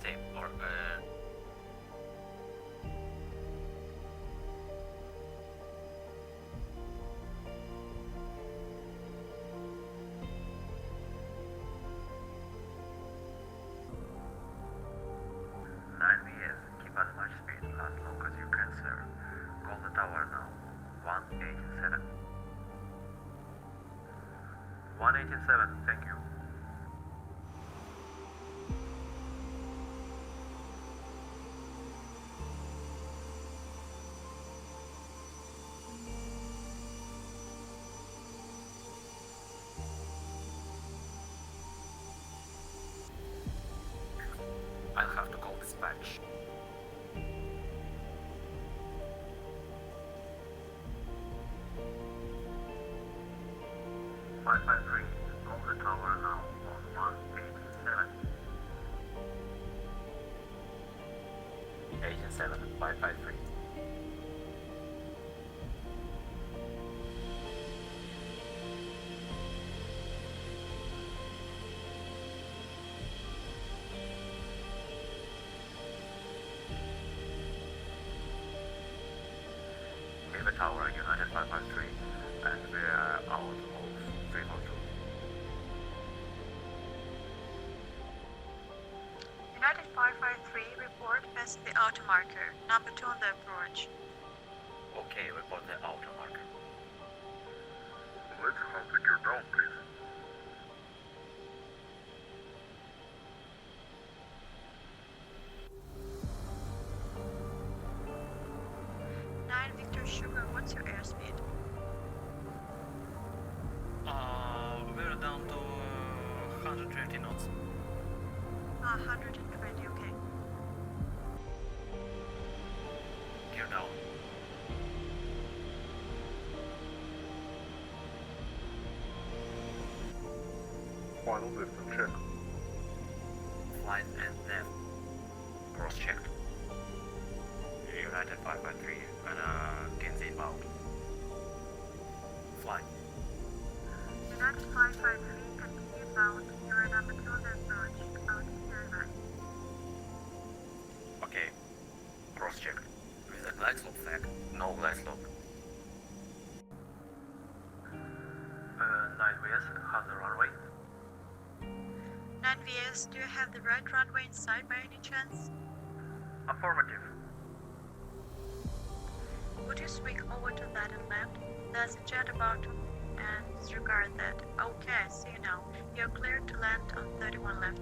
same or Nine VS, keep as much speed as long as you can, sir. Call the tower now. 187. 187, thank you. I'll have to call dispatch. Five five three. Call the tower now on 187. Agent 7, 553. River Tower, United 553, and we are out of 342. United 553, report as the auto marker, number 2 on the approach. Okay, report the auto marker. Let's have the gear down, please. Nine Victor Sugar, what's your airspeed? We're down to 120 knots. 120, okay. Gear down. Final distance check. Flight and depth. Cross-checked. United 553, and Kinsey inbound. Flight. United 553, continue bound. You are number 2 on the approach, out here right. Okay. Cross-checked. With a glide slope flag. No glide slope. 9 VS, how's the runway? 9 VS, do you have the right runway in sight by any chance? Affirmative. Would you swing over to that and land? There's a jet about to and disregard that. Okay, I see you now. You're cleared to land on 31 left.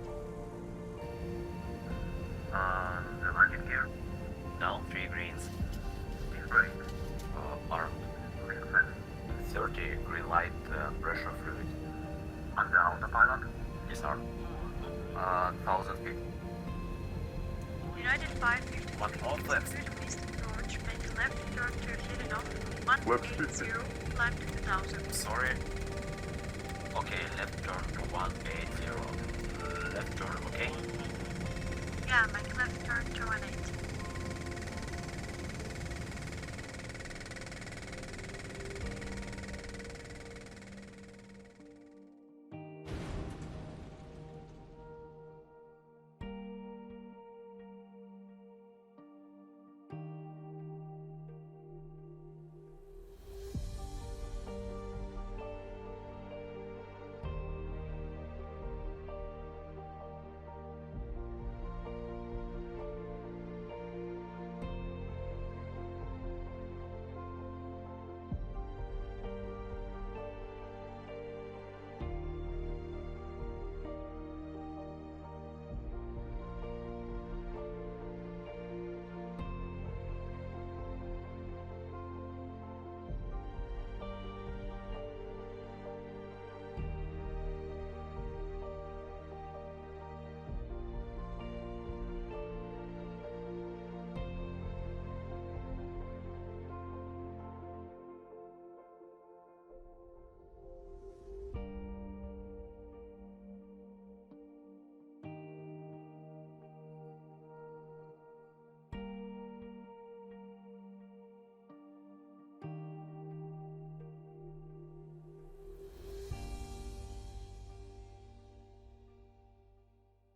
The landing gear. Down 3 greens. Speed brake. Armed. Green flag. 30 green light, pressure fluid. On the autopilot. Disarm. 1000 feet. United 550. One more flaps. Clear to east approach, make left turn to hidden off. Left 180, climb to 2000. Sorry. Okay, left turn to 180. Left turn, okay? Yeah, make left turn to 180.